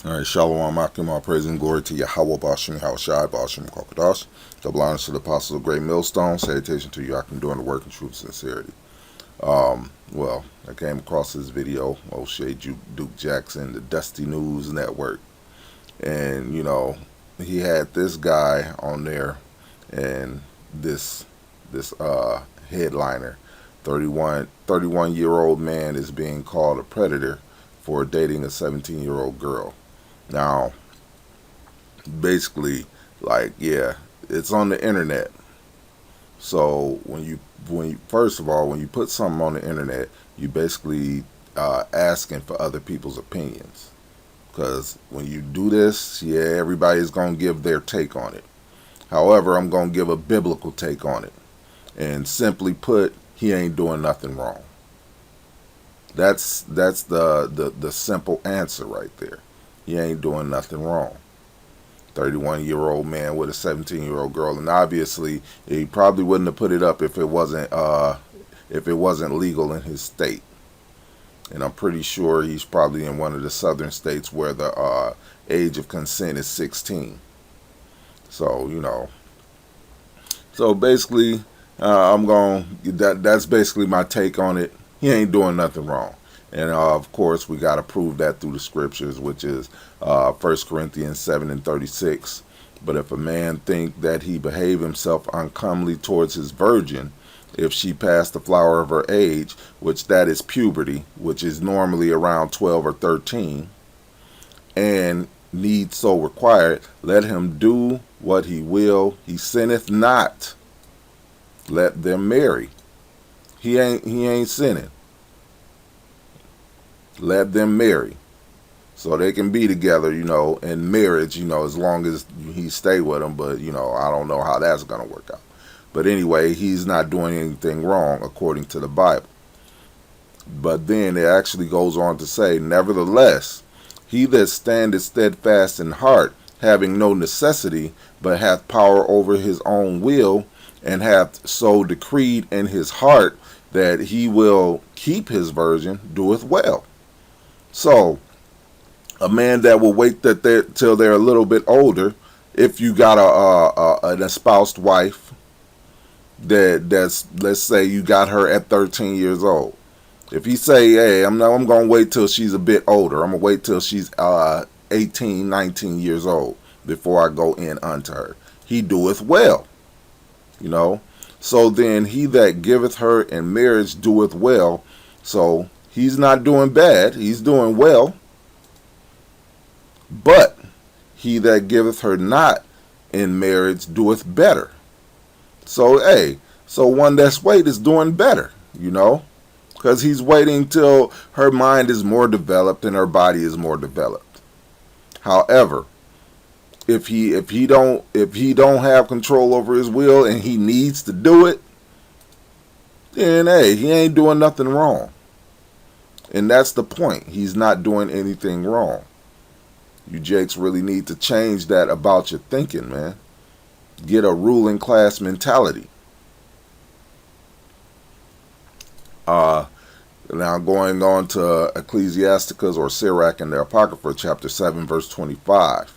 All right, Shalom, Akim, all praise and glory to Yahweh, Bashim, Hawashai, Bashim, Kokodash. Double honors to the apostles of Great Millstone. Salutation to you, Akim, doing the work in truth and sincerity. Well, I came across this video, O'Shea Duke Jackson, the Dusty News Network. And, he had this guy on there and this headliner. 31-year-old man is being called a predator for dating a 17-year-old girl. Now, basically, it's on the internet. So first of all, when you put something on the internet, you basically asking for other people's opinions. Because when you do this, everybody's gonna give their take on it. However, I'm gonna give a biblical take on it, and simply put, he ain't doing nothing wrong. That's the simple answer right there. He ain't doing nothing wrong. 31-year-old man with a 17-year-old girl, and obviously he probably wouldn't have put it up if it wasn't legal in his state. And I'm pretty sure he's probably in one of the southern states where the age of consent is 16. So so basically, that's basically my take on it. He ain't doing nothing wrong. And of course, we got to prove that through the scriptures, which is 1 Corinthians 7:36. But if a man think that he behave himself uncomely towards his virgin, if she pass the flower of her age, which that is puberty, which is normally around 12 or 13, and need so required, let him do what he will. He sinneth not. Let them marry. He ain't sinning. Let them marry. So they can be together, in marriage, as long as he stay with them. But, I don't know how that's going to work out. But anyway, he's not doing anything wrong according to the Bible. But then it actually goes on to say, nevertheless, he that standeth steadfast in heart, having no necessity, but hath power over his own will, and hath so decreed in his heart that he will keep his virgin, doeth well. So, a man that will wait till they're a little bit older, if you got an espoused wife, that's, let's say you got her at 13 years old. If he say, hey, I'm going to wait till she's a bit older. I'm going to wait till she's 18, 19 years old before I go in unto her. He doeth well. So then he that giveth her in marriage doeth well. So he's not doing bad. He's doing well. But he that giveth her not in marriage doeth better. So, so one that's wait is doing better, because he's waiting till her mind is more developed and her body is more developed. However, if he don't have control over his will and he needs to do it, then he ain't doing nothing wrong. And that's the point. He's not doing anything wrong. You jakes really need to change that about your thinking, man. Get a ruling class mentality. Now going on to Ecclesiasticus or Sirach in the Apocrypha, chapter 7, verse 25.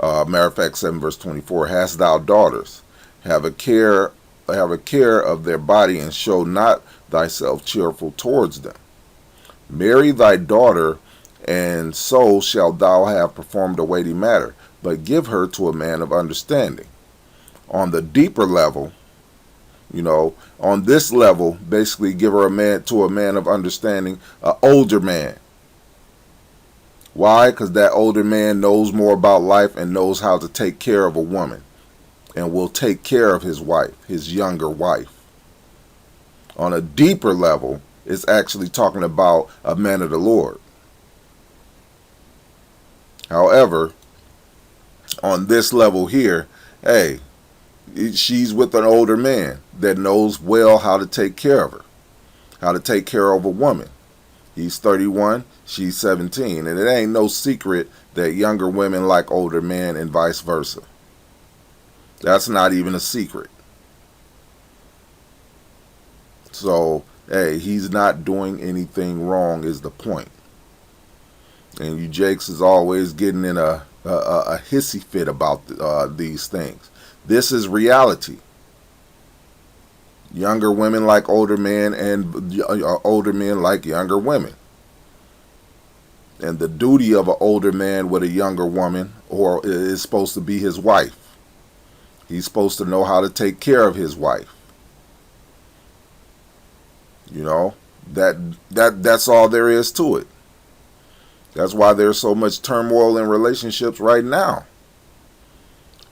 Matter of fact, 7 verse 24. Hast thou daughters? Have a care of their body, and show not thyself cheerful towards them. Marry thy daughter, and so shalt thou have performed a weighty matter, but give her to a man of understanding. On the deeper level, on this level, basically give her to a man of understanding, an older man. Why? Because that older man knows more about life and knows how to take care of a woman, and will take care of his wife, his younger wife. On a deeper level, it's actually talking about a man of the Lord. However, on this level here, she's with an older man that knows well how to take care of her, how to take care of a woman. He's 31, she's 17, and it ain't no secret that younger women like older men and vice versa. That's not even a secret. So, he's not doing anything wrong is the point. And you Jakes is always getting in a hissy fit about these things. This is reality. Younger women like older men, and older men like younger women. And the duty of an older man with a younger woman or is supposed to be his wife. He's supposed to know how to take care of his wife. You know, that's all there is to it. That's why there's so much turmoil in relationships right now.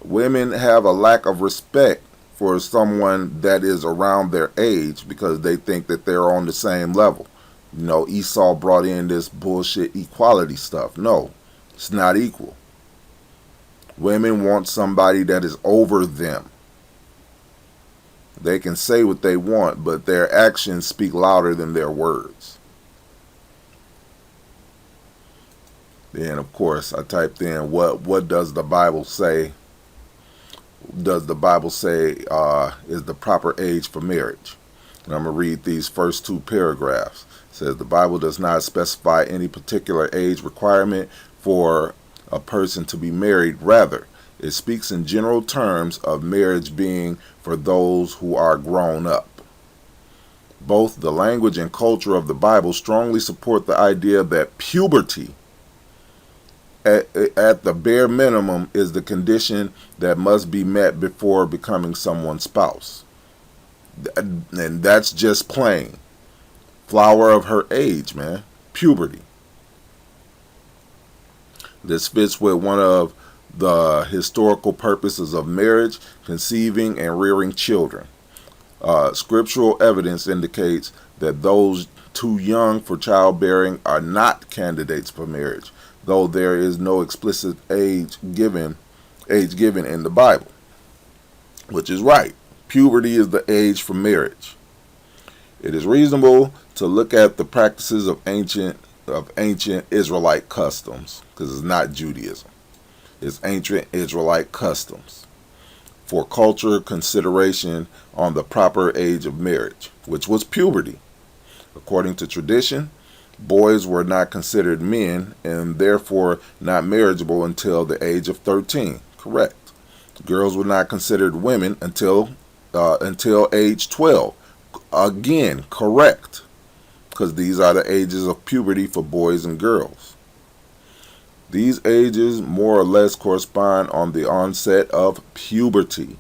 Women have a lack of respect for someone that is around their age because they think that they're on the same level. You know, Esau brought in this bullshit equality stuff. No, it's not equal. Women want somebody that is over them. They can say what they want, but their actions speak louder than their words. Then, of course, I typed in, what does the Bible say? Does the Bible say is the proper age for marriage? And I'm going to read these first two paragraphs. It says the Bible does not specify any particular age requirement for a person to be married. Rather, it speaks in general terms of marriage being for those who are grown up. Both the language and culture of the Bible strongly support the idea that puberty, at the bare minimum, is the condition that must be met before becoming someone's spouse. And that's just plain. Flower of her age, man. Puberty. This fits with one of the historical purposes of marriage, conceiving and rearing children. Scriptural evidence indicates that those too young for childbearing are not candidates for marriage, though there is no explicit age given in the Bible, which is right. Puberty is the age for marriage. It is reasonable to look at the practices of ancient Israelite customs, because it's not Judaism. It's ancient Israelite customs for culture consideration on the proper age of marriage, which was puberty. According to tradition, boys were not considered men and therefore not marriageable until the age of 13. Correct. Girls were not considered women until age 12. Again, correct. Because these are the ages of puberty for boys and girls. These ages more or less correspond on the onset of puberty.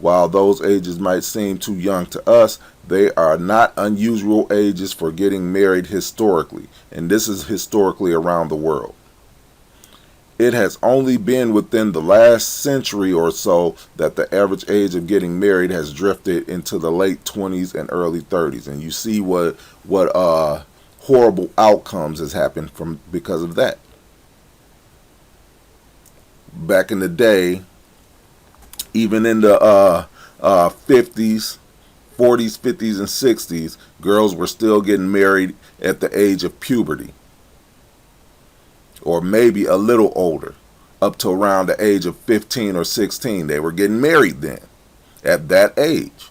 While those ages might seem too young to us, they are not unusual ages for getting married historically, and this is historically around the world. It has only been within the last century or so that the average age of getting married has drifted into the late 20s and early 30s, and you see what horrible outcomes has happened because of that. Back in the day, even in the 50s, 40s, 50s, and 60s, girls were still getting married at the age of puberty, or maybe a little older, up to around the age of 15 or 16. They were getting married then, at that age.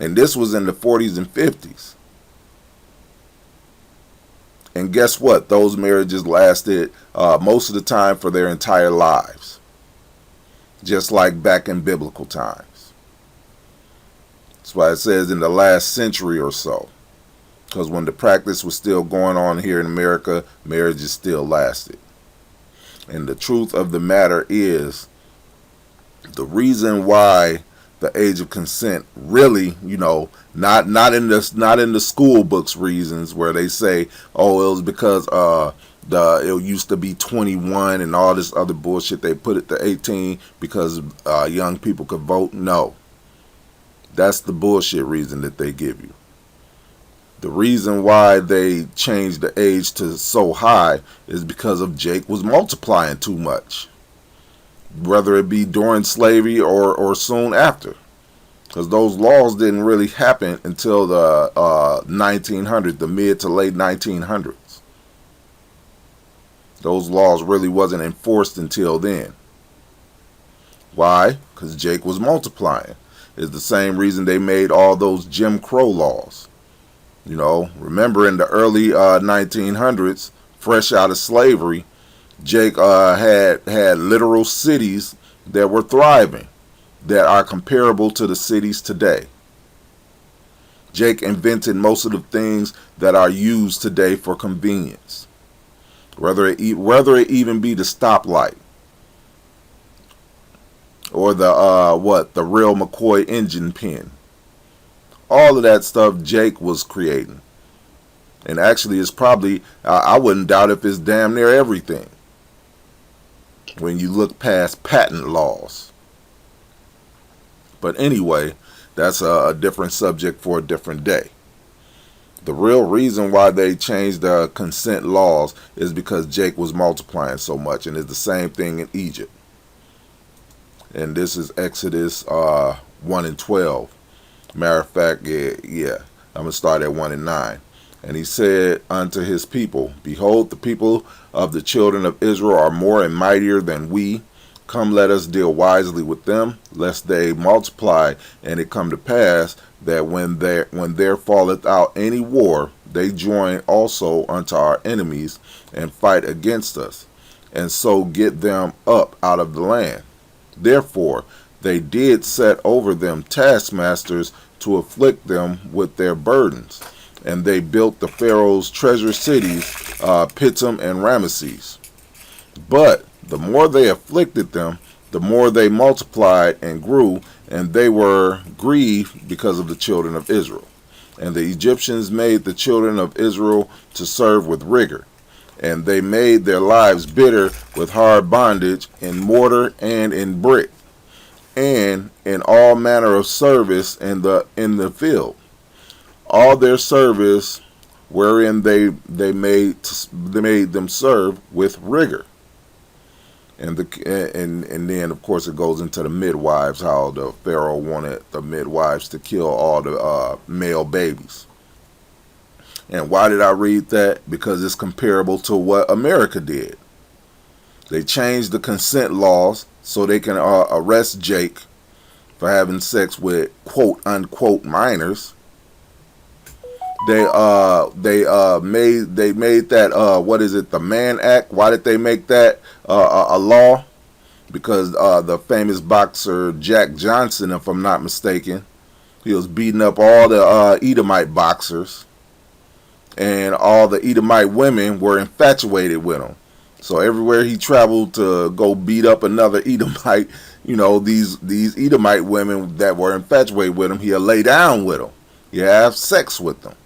And this was in the 40s and 50s. And guess what? Those marriages lasted most of the time for their entire lives. Just like back in biblical times. That's why it says in the last century or so. Because when the practice was still going on here in America, marriages still lasted. And the truth of the matter is, the reason why the age of consent really, not in the school books reasons where they say, oh, it was because it used to be 21 and all this other bullshit. They put it to 18 because young people could vote. No, that's the bullshit reason that they give you. The reason why they changed the age to so high is because of Jake was multiplying too much. Whether it be during slavery or soon after. Because those laws didn't really happen until the 1900s, the mid to late 1900s. Those laws really wasn't enforced until then. Why? Because Jake was multiplying. It's the same reason they made all those Jim Crow laws. Remember in the early 1900s, fresh out of slavery, Jake had literal cities that were thriving, that are comparable to the cities today. Jake invented most of the things that are used today for convenience. Whether it even be the stoplight or the real McCoy engine pen. All of that stuff Jake was creating. And actually it's probably, I wouldn't doubt if it's damn near everything, when you look past patent laws. But anyway, that's a different subject for a different day. The real reason why they changed the consent laws is because Jake was multiplying so much, and it's the same thing in Egypt. And this is Exodus 1 and 12. Matter of fact, yeah, I'm going to start at 1 and 9. And he said unto his people, Behold, the people of the children of Israel are more and mightier than we. Come, let us deal wisely with them, lest they multiply, and it come to pass that when there falleth out any war, they join also unto our enemies, and fight against us, and so get them up out of the land. Therefore they did set over them taskmasters to afflict them with their burdens. And they built the Pharaoh's treasure cities, Pithom and Ramesses. But the more they afflicted them, the more they multiplied and grew, and they were grieved because of the children of Israel. And the Egyptians made the children of Israel to serve with rigor, and they made their lives bitter with hard bondage in mortar and in brick, and in all manner of service in the field. All their service wherein they made them serve with rigor. And then of course it goes into the midwives, how the Pharaoh wanted the midwives to kill all the male babies. And why did I read that? Because it's comparable to what America did. They changed the consent laws so they can arrest Jake for having sex with quote unquote minors. They made that what is it, the Mann Act? Why did they make that a law? Because the famous boxer Jack Johnson, if I'm not mistaken, he was beating up all the Edomite boxers, and all the Edomite women were infatuated with him. So everywhere he traveled to go beat up another Edomite, you know, these Edomite women that were infatuated with him, he'd lay down with them, he'd have sex with them.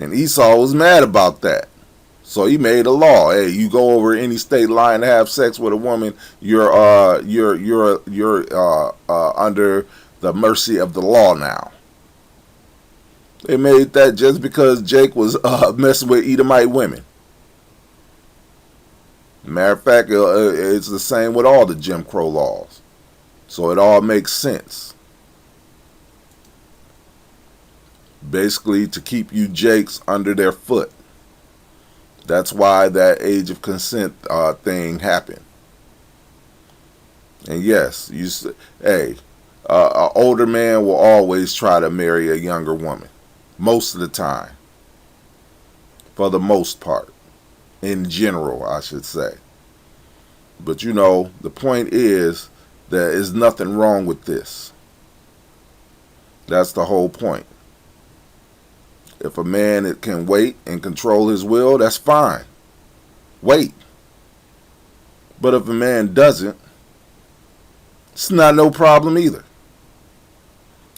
And Esau was mad about that. So he made a law. Hey, you go over any state line to have sex with a woman, you're under the mercy of the law now. They made that just because Jake was messing with Edomite women. Matter of fact, it's the same with all the Jim Crow laws. So it all makes sense. Basically to keep you Jakes under their foot. That's why that age of consent thing happened. And yes, an older man will always try to marry a younger woman. Most of the time. For the most part. In general, I should say. But you know, the point is, there is nothing wrong with this. That's the whole point. If a man can wait and control his will, that's fine. Wait. But if a man doesn't, it's not no problem either.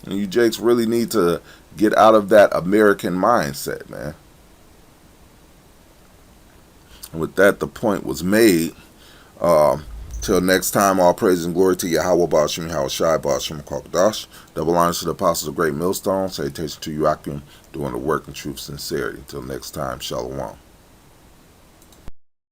And you Jakes really need to get out of that American mindset, man. And with that, the point was made. Till next time, all praise and glory to Yahweh Bashim, Yahweh Shai Bashim Kwakdash. Double honors to the apostles of Great Millstone. Salutation to you, Akim, doing the work in truth, sincerity. Until next time, Shalom.